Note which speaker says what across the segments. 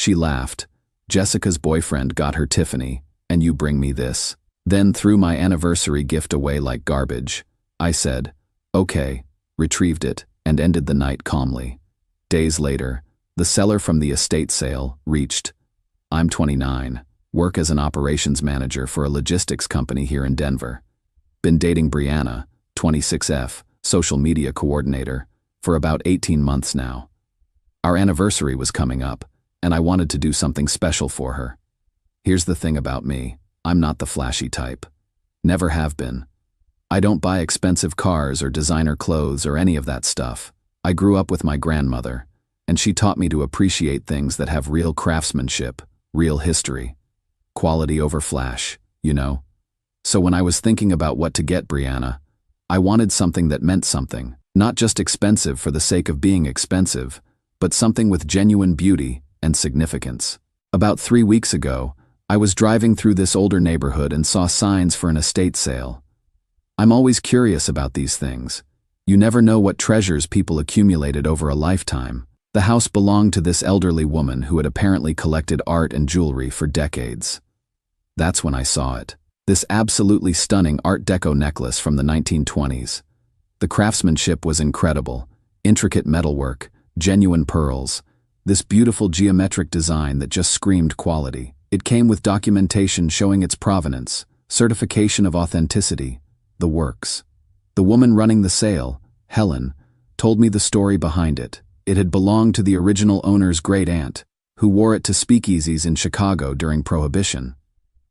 Speaker 1: She laughed. Jessica's boyfriend got her Tiffany, and you bring me this. Then threw my anniversary gift away like garbage. I said, okay, retrieved it, and ended the night calmly. Days later, the seller from the estate sale reached. I'm 29, work as an operations manager for a logistics company here in Denver. Been dating Brianna, 26F, social media coordinator, for about 18 months now. Our anniversary was coming up, and I wanted to do something special for her. Here's the thing about me, I'm not the flashy type. Never have been. I don't buy expensive cars or designer clothes or any of that stuff. I grew up with my grandmother, and she taught me to appreciate things that have real craftsmanship, real history. Quality over flash, you know? So when I was thinking about what to get Brianna, I wanted something that meant something, not just expensive for the sake of being expensive, but something with genuine beauty and significance. About 3 weeks ago, I was driving through this older neighborhood and saw signs for an estate sale. I'm always curious about these things. You never know what treasures people accumulated over a lifetime. The house belonged to this elderly woman who had apparently collected art and jewelry for decades. That's when I saw it. This absolutely stunning Art Deco necklace from the 1920s. The craftsmanship was incredible. Intricate metalwork, genuine pearls. This beautiful geometric design that just screamed quality. It came with documentation showing its provenance, certification of authenticity, the works. The woman running the sale, Helen, told me the story behind it. It had belonged to the original owner's great-aunt, who wore it to speakeasies in Chicago during Prohibition.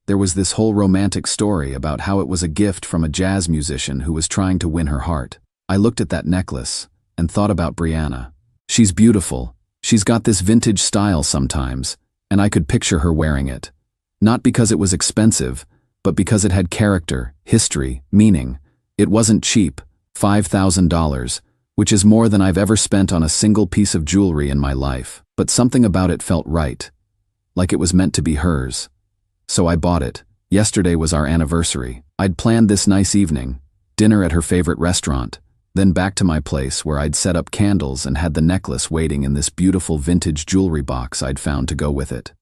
Speaker 1: There was this whole romantic story about how it was a gift from a jazz musician who was trying to win her heart. I looked at that necklace and thought about Brianna. She's beautiful. She's got this vintage style sometimes, and I could picture her wearing it. Not because it was expensive, but because it had character, history, meaning. It wasn't cheap, $5,000, which is more than I've ever spent on a single piece of jewelry in my life, but something about it felt right, like it was meant to be hers. So I bought it. Yesterday was our anniversary. I'd planned this nice evening, dinner at her favorite restaurant, then back to my place where I'd set up candles and had the necklace waiting in this beautiful vintage jewelry box I'd found to go with it.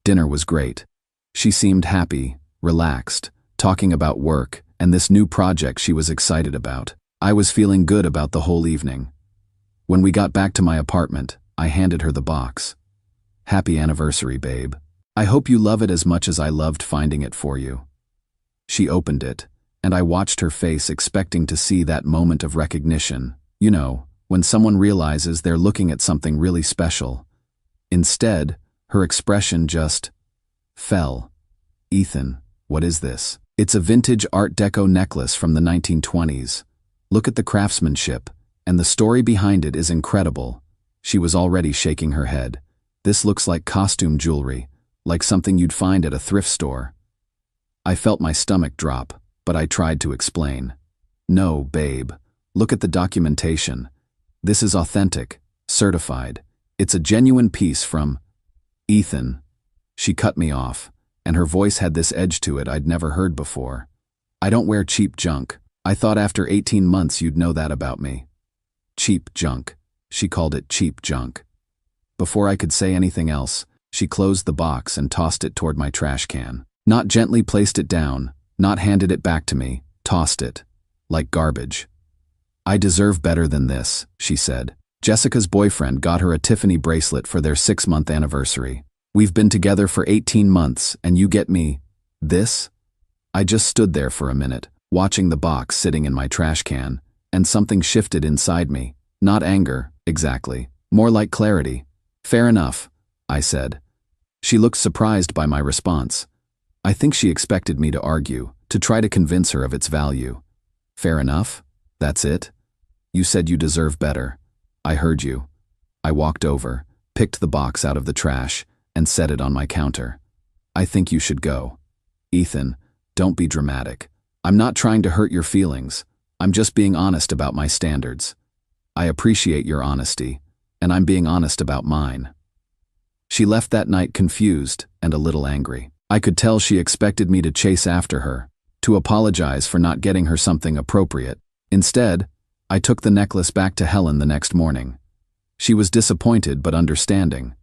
Speaker 1: Dinner was great. She seemed happy, relaxed, talking about work and this new project she was excited about. I was feeling good about the whole evening. When we got back to my apartment, I handed her the box. Happy anniversary, babe. I hope you love it as much as I loved finding it for you. She opened it, and I watched her face expecting to see that moment of recognition. You know, when someone realizes they're looking at something really special. Instead, her expression just fell. Ethan, what is this? It's a vintage Art Deco necklace from the 1920s. Look at the craftsmanship, and the story behind it is incredible. She was already shaking her head. This looks like costume jewelry, like something you'd find at a thrift store. I felt my stomach drop, but I tried to explain. No, babe. Look at the documentation. This is authentic, certified. It's a genuine piece from Ethan. She cut me off, and her voice had this edge to it I'd never heard before. I don't wear cheap junk. I thought after 18 months you'd know that about me. Cheap junk. She called it cheap junk. Before I could say anything else, she closed the box and tossed it toward my trash can. Not gently placed it down, not handed it back to me, tossed it. Like garbage. I deserve better than this, she said. Jessica's boyfriend got her a Tiffany bracelet for their 6-month anniversary. We've been together for 18 months, and you get me this? I just stood there for a minute, watching the box sitting in my trash can, and something shifted inside me. Not anger, exactly. More like clarity. Fair enough, I said. She looked surprised by my response. I think she expected me to argue, to try to convince her of its value. Fair enough? That's it? You said you deserve better. I heard you. I walked over, picked the box out of the trash, and set it on my counter. I think you should go. Ethan, don't be dramatic. I'm not trying to hurt your feelings. I'm just being honest about my standards. I appreciate your honesty, and I'm being honest about mine. She left that night confused and a little angry. I could tell she expected me to chase after her, to apologize for not getting her something appropriate. Instead, I took the necklace back to Helen the next morning. She was disappointed but understanding.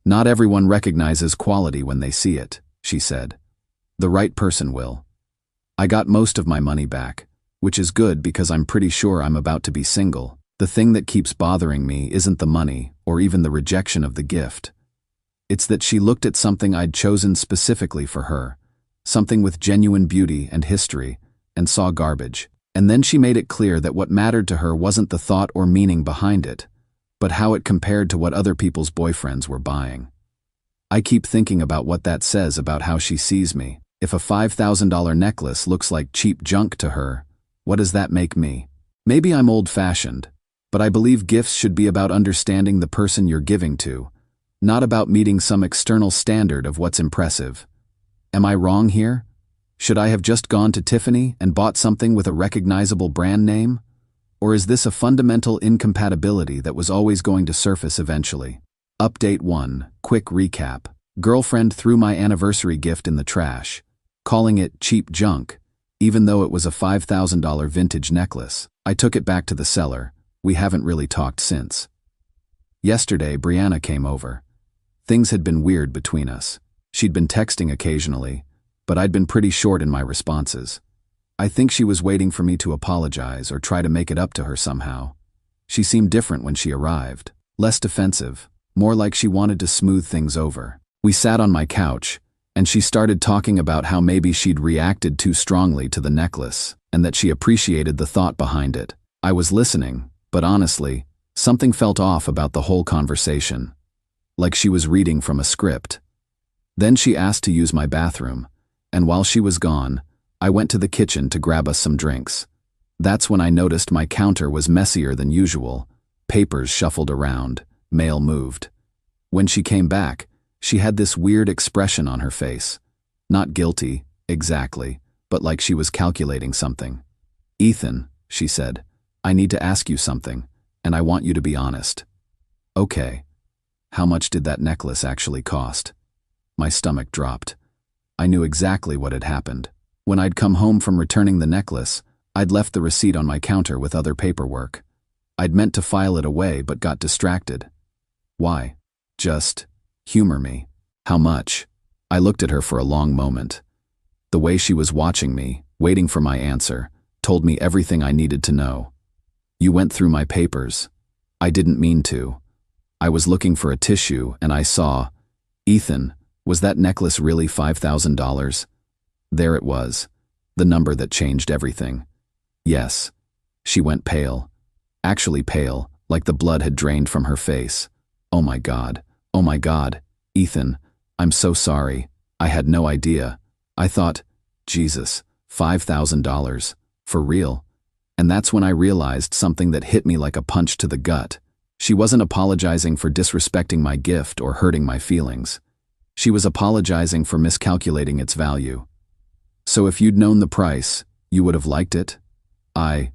Speaker 1: Not everyone recognizes quality when they see it, she said. The right person will. I got most of my money back, which is good because I'm pretty sure I'm about to be single. The thing that keeps bothering me isn't the money or even the rejection of the gift. It's that she looked at something I'd chosen specifically for her, something with genuine beauty and history, and saw garbage. And then she made it clear that what mattered to her wasn't the thought or meaning behind it, but how it compared to what other people's boyfriends were buying. I keep thinking about what that says about how she sees me. If a $5,000 necklace looks like cheap junk to her, what does that make me? Maybe I'm old-fashioned, but I believe gifts should be about understanding the person you're giving to, not about meeting some external standard of what's impressive. Am I wrong here? Should I have just gone to Tiffany and bought something with a recognizable brand name? Or is this a fundamental incompatibility that was always going to surface eventually? Update 1, quick recap. Girlfriend threw my anniversary gift in the trash, calling it cheap junk, even though it was a $5,000 vintage necklace. I took it back to the seller. We haven't really talked since. Yesterday, Brianna came over. Things had been weird between us. She'd been texting occasionally, but I'd been pretty short in my responses. I think she was waiting for me to apologize or try to make it up to her somehow. She seemed different when she arrived. Less defensive, more like she wanted to smooth things over. We sat on my couch, and she started talking about how maybe she'd reacted too strongly to the necklace, and that she appreciated the thought behind it. I was listening, but honestly, something felt off about the whole conversation, like she was reading from a script. Then she asked to use my bathroom, and while she was gone, I went to the kitchen to grab us some drinks. That's when I noticed my counter was messier than usual, papers shuffled around, mail moved. When she came back, she had this weird expression on her face. Not guilty, exactly, but like she was calculating something. "Ethan," she said, "I need to ask you something, and I want you to be honest." "Okay. How much did that necklace actually cost?" My stomach dropped. I knew exactly what had happened. When I'd come home from returning the necklace, I'd left the receipt on my counter with other paperwork. I'd meant to file it away but got distracted. Why? Just humor me. How much? I looked at her for a long moment. The way she was watching me, waiting for my answer, told me everything I needed to know. "You went through my papers." I didn't mean to. I was looking for a tissue and I saw, "Ethan, was that necklace really $5,000? There it was, the number that changed everything. Yes. She went pale. Actually pale, like the blood had drained from her face. Oh my God, Ethan, I'm so sorry. I had no idea. I thought, Jesus, $5,000, for real? And that's when I realized something that hit me like a punch to the gut. She wasn't apologizing for disrespecting my gift or hurting my feelings. She was apologizing for miscalculating its value. "So if you'd known the price, you would have liked it?" I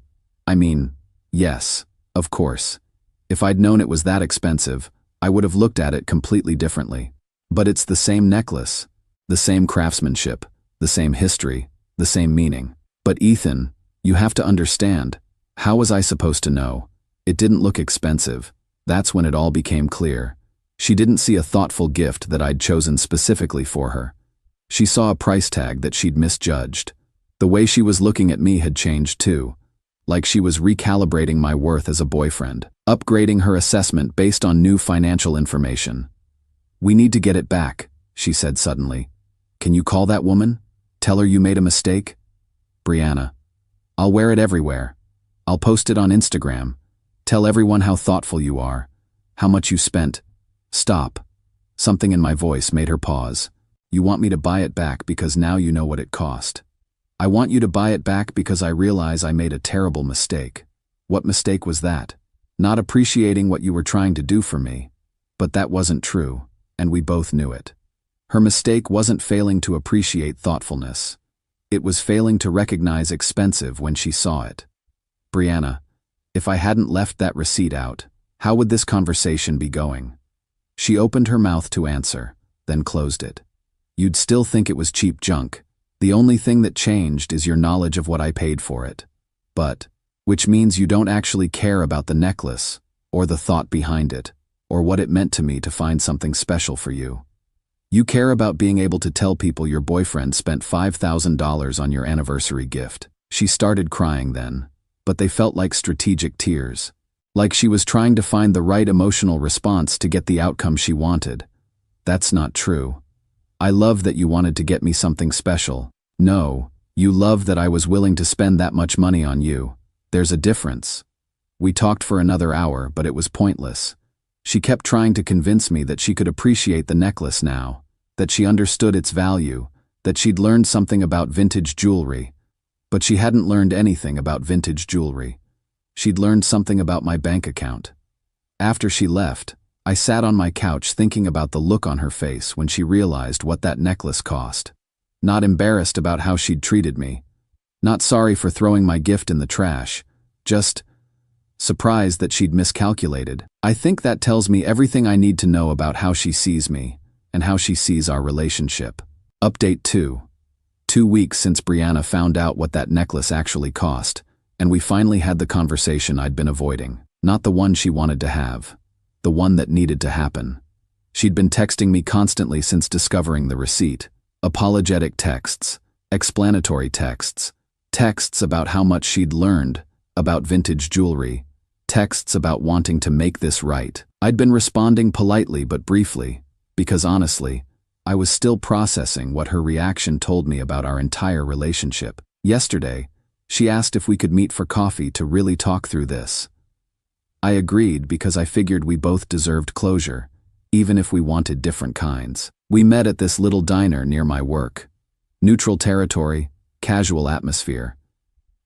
Speaker 1: mean, yes, of course. If I'd known it was that expensive, I would have looked at it completely differently. But it's the same necklace, the same craftsmanship, the same history, the same meaning. "But Ethan, you have to understand. How was I supposed to know? It didn't look expensive." That's when it all became clear. She didn't see a thoughtful gift that I'd chosen specifically for her. She saw a price tag that she'd misjudged. The way she was looking at me had changed too, like she was recalibrating my worth as a boyfriend, upgrading her assessment based on new financial information. "We need to get it back," she said suddenly. "Can you call that woman? Tell her you made a mistake?" "Brianna, I'll wear it everywhere. I'll post it on Instagram. Tell everyone how thoughtful you are, how much you spent." "Stop." Something in my voice made her pause. "You want me to buy it back because now you know what it cost." "I want you to buy it back because I realize I made a terrible mistake." "What mistake was that?" "Not appreciating what you were trying to do for me." But that wasn't true, and we both knew it. Her mistake wasn't failing to appreciate thoughtfulness. It was failing to recognize expensive when she saw it. "Brianna, if I hadn't left that receipt out, how would this conversation be going?" She opened her mouth to answer, then closed it. "You'd still think it was cheap junk. The only thing that changed is your knowledge of what I paid for it. But, which means you don't actually care about the necklace, or the thought behind it, or what it meant to me to find something special for you. You care about being able to tell people your boyfriend spent $5,000 on your anniversary gift. She started crying then, but they felt like strategic tears. Like she was trying to find the right emotional response to get the outcome she wanted. That's not true. I love that you wanted to get me something special. No, you love that I was willing to spend that much money on you. There's a difference. We talked for another hour, but it was pointless. She kept trying to convince me that she could appreciate the necklace now, that she understood its value, that she'd learned something about vintage jewelry. But she hadn't learned anything about vintage jewelry. She'd learned something about my bank account. After she left, I sat on my couch thinking about the look on her face when she realized what that necklace cost. Not embarrassed about how she'd treated me. Not sorry for throwing my gift in the trash. Just surprised that she'd miscalculated. I think that tells me everything I need to know about how she sees me and how she sees our relationship. Update 2. 2 weeks since Brianna found out what that necklace actually cost, and we finally had the conversation I'd been avoiding. Not the one she wanted to have. The one that needed to happen. She'd been texting me constantly since discovering the receipt. Apologetic texts, explanatory texts, texts about how much she'd learned about vintage jewelry, texts about wanting to make this right. I'd been responding politely but briefly, because honestly, I was still processing what her reaction told me about our entire relationship. Yesterday, she asked if we could meet for coffee to really talk through this. I agreed because I figured we both deserved closure, even if we wanted different kinds. We met at this little diner near my work. Neutral territory, casual atmosphere.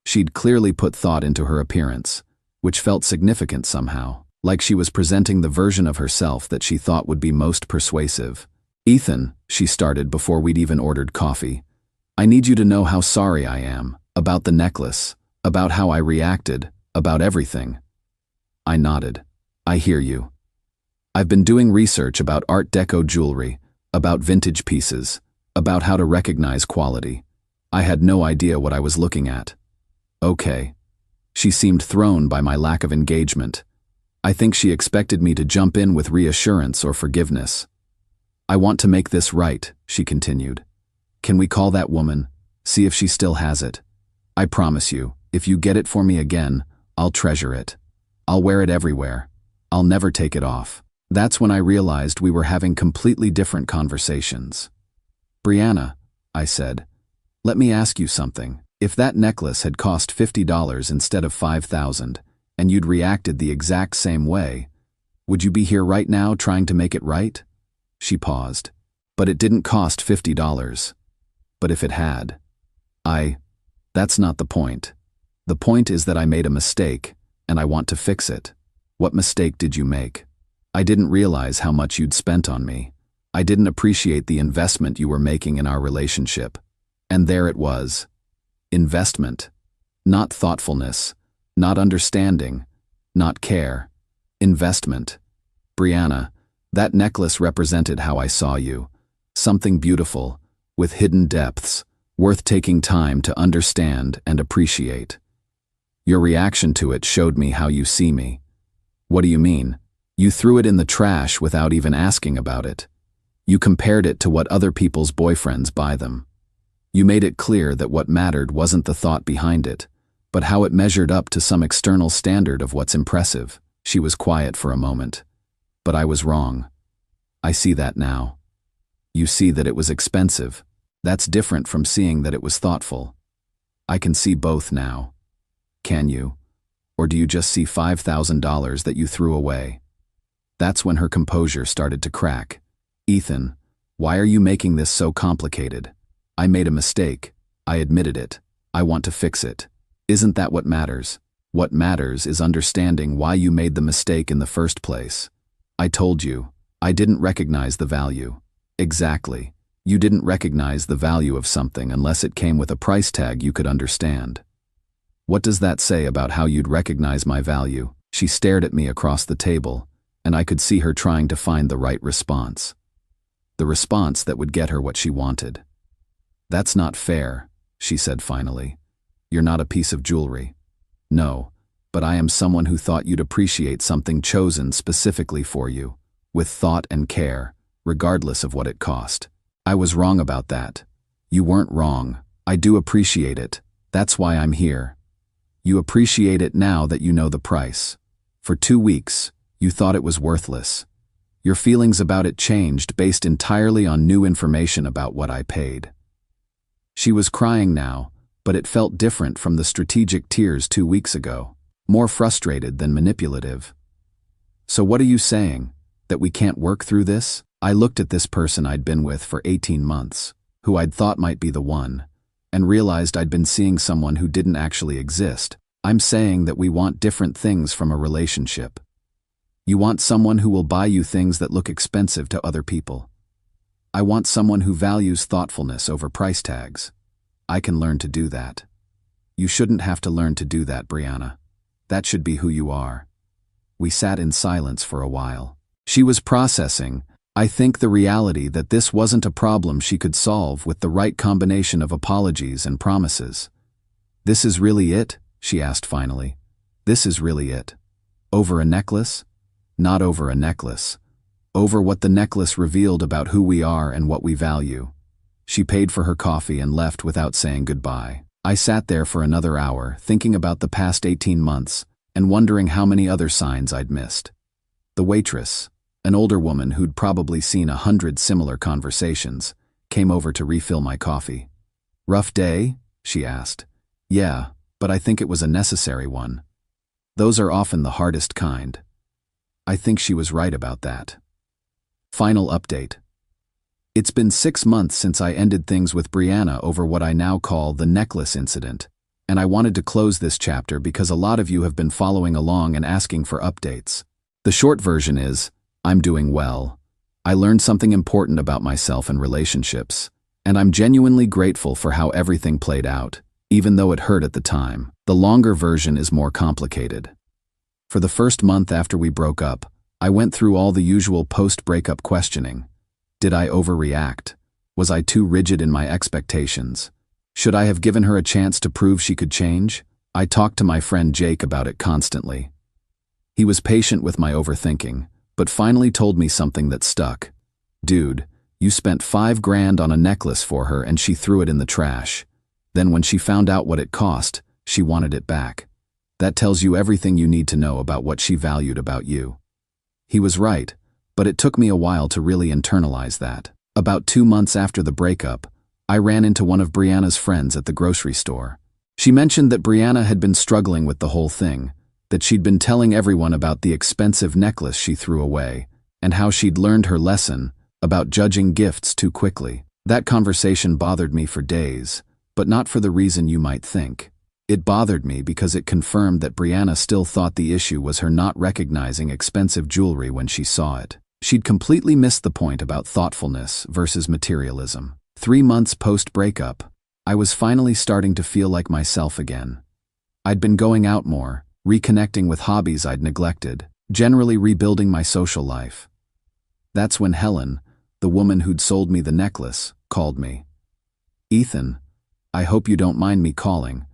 Speaker 1: She'd clearly put thought into her appearance, which felt significant somehow, like she was presenting the version of herself that she thought would be most persuasive. Ethan, she started before we'd even ordered coffee, I need you to know how sorry I am, about the necklace, about how I reacted, about everything. I nodded. I hear you. I've been doing research about Art Deco jewelry, about vintage pieces, about how to recognize quality. I had no idea what I was looking at. Okay. She seemed thrown by my lack of engagement. I think she expected me to jump in with reassurance or forgiveness. I want to make this right, she continued. Can we call that woman, see if she still has it? I promise you, if you get it for me again, I'll treasure it. I'll wear it everywhere. I'll never take it off. That's when I realized we were having completely different conversations. Brianna, I said, let me ask you something. If that necklace had cost $50 instead of $5,000, and you'd reacted the exact same way, would you be here right now trying to make it right? She paused. But it didn't cost $50. But if it had, that's not the point. The point is that I made a mistake, and I want to fix it. What mistake did you make? I didn't realize how much you'd spent on me. I didn't appreciate the investment you were making in our relationship. And there it was. Investment. Not thoughtfulness. Not understanding. Not care. Investment. Brianna, that necklace represented how I saw you. Something beautiful, with hidden depths, worth taking time to understand and appreciate. Your reaction to it showed me how you see me. What do you mean? You threw it in the trash without even asking about it. You compared it to what other people's boyfriends buy them. You made it clear that what mattered wasn't the thought behind it, but how it measured up to some external standard of what's impressive. She was quiet for a moment. But I was wrong. I see that now. You see that it was expensive. That's different from seeing that it was thoughtful. I can see both now. Can you? Or do you just see $5,000 that you threw away? That's when her composure started to crack. Ethan, why are you making this so complicated? I made a mistake. I admitted it. I want to fix it. Isn't that what matters? What matters is understanding why you made the mistake in the first place. I told you, I didn't recognize the value. Exactly. You didn't recognize the value of something unless it came with a price tag you could understand. What does that say about how you'd recognize my value? She stared at me across the table, and I could see her trying to find the right response. The response that would get her what she wanted. That's not fair, she said finally. You're not a piece of jewelry. No, but I am someone who thought you'd appreciate something chosen specifically for you, with thought and care, regardless of what it cost. I was wrong about that. You weren't wrong. I do appreciate it. That's why I'm here. You appreciate it now that you know the price. For 2 weeks, you thought it was worthless. Your feelings about it changed based entirely on new information about what I paid. She was crying now, but it felt different from the strategic tears 2 weeks ago, more frustrated than manipulative. So what are you saying? That we can't work through this? I looked at this person I'd been with for 18 months, who I'd thought might be the one, and realized I'd been seeing someone who didn't actually exist. I'm saying that we want different things from a relationship. You want someone who will buy you things that look expensive to other people. I want someone who values thoughtfulness over price tags. I can learn to do that. You shouldn't have to learn to do that, Brianna. That should be who you are. We sat in silence for a while. She was processing, I think, the reality that this wasn't a problem she could solve with the right combination of apologies and promises. This is really it? She asked finally. This is really it. Over a necklace? Not over a necklace. Over what the necklace revealed about who we are and what we value. She paid for her coffee and left without saying goodbye. I sat there for another hour, thinking about the past 18 months and wondering how many other signs I'd missed. The waitress, an older woman who'd probably seen 100 similar conversations, came over to refill my coffee. Rough day? She asked. Yeah, but I think it was a necessary one. Those are often the hardest kind. I think she was right about that. Final update. It's been 6 months since I ended things with Brianna over what I now call the necklace incident, and I wanted to close this chapter because a lot of you have been following along and asking for updates. The short version is, I'm doing well. I learned something important about myself and relationships, and I'm genuinely grateful for how everything played out, even though it hurt at the time. The longer version is more complicated. For the first month after we broke up, I went through all the usual post-breakup questioning. Did I overreact? Was I too rigid in my expectations? Should I have given her a chance to prove she could change? I talked to my friend Jake about it constantly. He was patient with my overthinking, but finally told me something that stuck. Dude, you spent $5,000 on a necklace for her and she threw it in the trash. Then when she found out what it cost, she wanted it back. That tells you everything you need to know about what she valued about you. He was right, but it took me a while to really internalize that. About 2 months after the breakup, I ran into one of Brianna's friends at the grocery store. She mentioned that Brianna had been struggling with the whole thing, that she'd been telling everyone about the expensive necklace she threw away, and how she'd learned her lesson about judging gifts too quickly. That conversation bothered me for days, but not for the reason you might think. It bothered me because it confirmed that Brianna still thought the issue was her not recognizing expensive jewelry when she saw it. She'd completely missed the point about thoughtfulness versus materialism. 3 months post-breakup, I was finally starting to feel like myself again. I'd been going out more, reconnecting with hobbies I'd neglected, generally rebuilding my social life. That's when Helen, the woman who'd sold me the necklace, called me. Ethan, I hope you don't mind me calling.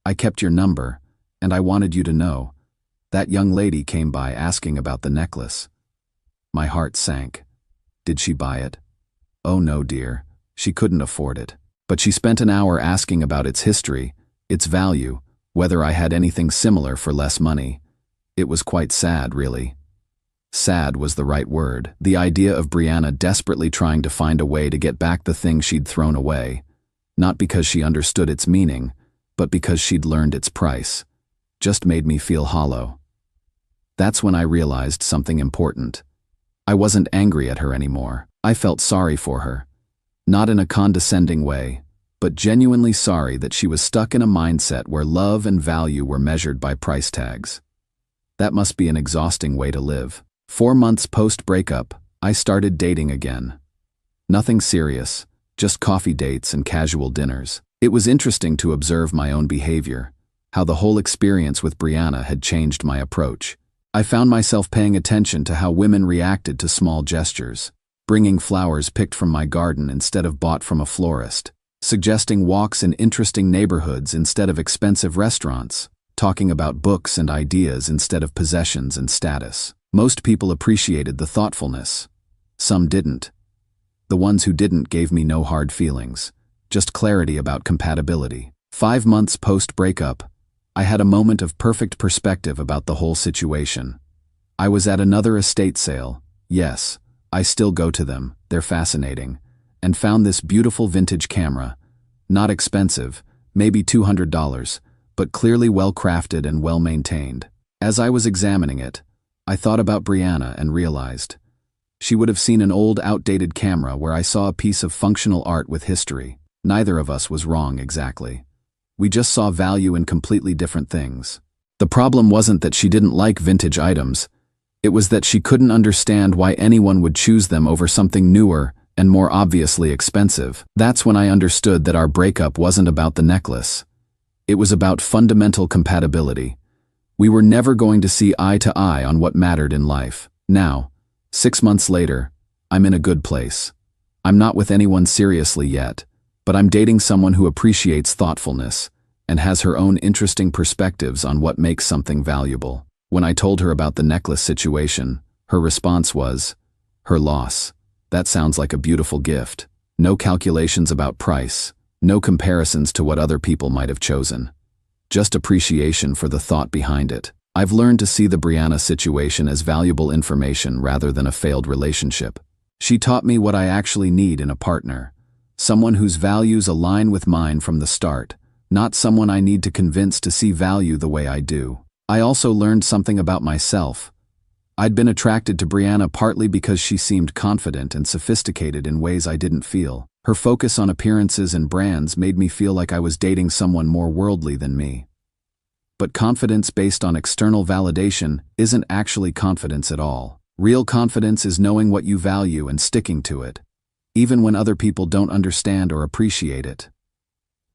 Speaker 1: I kept your number, and I wanted you to know. That young lady came by asking about the necklace. My heart sank. Did she buy it? Oh no, dear. She couldn't afford it. But she spent an hour asking about its history, its value, whether I had anything similar for less money. It was quite sad, really. Sad was the right word. The idea of Brianna desperately trying to find a way to get back the thing she'd thrown away, not because she understood its meaning, but because she'd learned its price, just made me feel hollow. That's when I realized something important. I wasn't angry at her anymore. I felt sorry for her. Not in a condescending way, but genuinely sorry that she was stuck in a mindset where love and value were measured by price tags. That must be an exhausting way to live. 4 months post-breakup, I started dating again. Nothing serious, just coffee dates and casual dinners. It was interesting to observe my own behavior, how the whole experience with Brianna had changed my approach. I found myself paying attention to how women reacted to small gestures, bringing flowers picked from my garden instead of bought from a florist, suggesting walks in interesting neighborhoods instead of expensive restaurants. talking about books and ideas instead of possessions and status. Most people appreciated the thoughtfulness. Some didn't. The ones who didn't gave me no hard feelings, just clarity about compatibility. 5 months post-breakup, I had a moment of perfect perspective about the whole situation. I was at another estate sale. Yes, I still go to them, they're fascinating, and found this beautiful vintage camera. Not expensive, maybe $200, but clearly well-crafted and well-maintained. As I was examining it, I thought about Brianna and realized she would have seen an old, outdated camera where I saw a piece of functional art with history. Neither of us was wrong exactly. We just saw value in completely different things. The problem wasn't that she didn't like vintage items. It was that she couldn't understand why anyone would choose them over something newer and more obviously expensive. That's when I understood that our breakup wasn't about the necklace. It was about fundamental compatibility. We were never going to see eye to eye on what mattered in life. Now, 6 months later, I'm in a good place. I'm not with anyone seriously yet, but I'm dating someone who appreciates thoughtfulness and has her own interesting perspectives on what makes something valuable. When I told her about the necklace situation, her response was, "Her loss. That sounds like a beautiful gift. No calculations about price, no comparisons to what other people might have chosen. Just appreciation for the thought behind it." I've learned to see the Brianna situation as valuable information rather than a failed relationship. She taught me what I actually need in a partner. Someone whose values align with mine from the start, not someone I need to convince to see value the way I do. I also learned something about myself. I'd been attracted to Brianna partly because she seemed confident and sophisticated in ways I didn't feel. Her focus on appearances and brands made me feel like I was dating someone more worldly than me. But confidence based on external validation isn't actually confidence at all. Real confidence is knowing what you value and sticking to it, even when other people don't understand or appreciate it.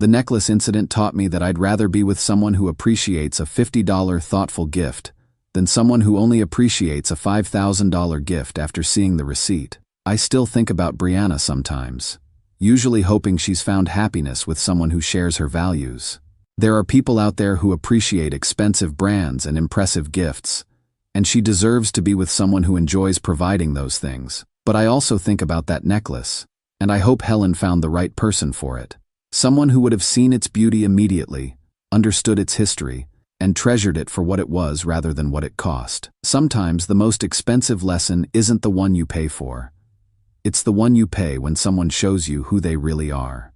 Speaker 1: The necklace incident taught me that I'd rather be with someone who appreciates a $50 thoughtful gift than someone who only appreciates a $5,000 gift after seeing the receipt. I still think about Brianna sometimes, usually hoping she's found happiness with someone who shares her values. There are people out there who appreciate expensive brands and impressive gifts, and she deserves to be with someone who enjoys providing those things. But I also think about that necklace, and I hope Helen found the right person for it. Someone who would have seen its beauty immediately, understood its history, and treasured it for what it was rather than what it cost. Sometimes the most expensive lesson isn't the one you pay for. It's the one you pay when someone shows you who they really are.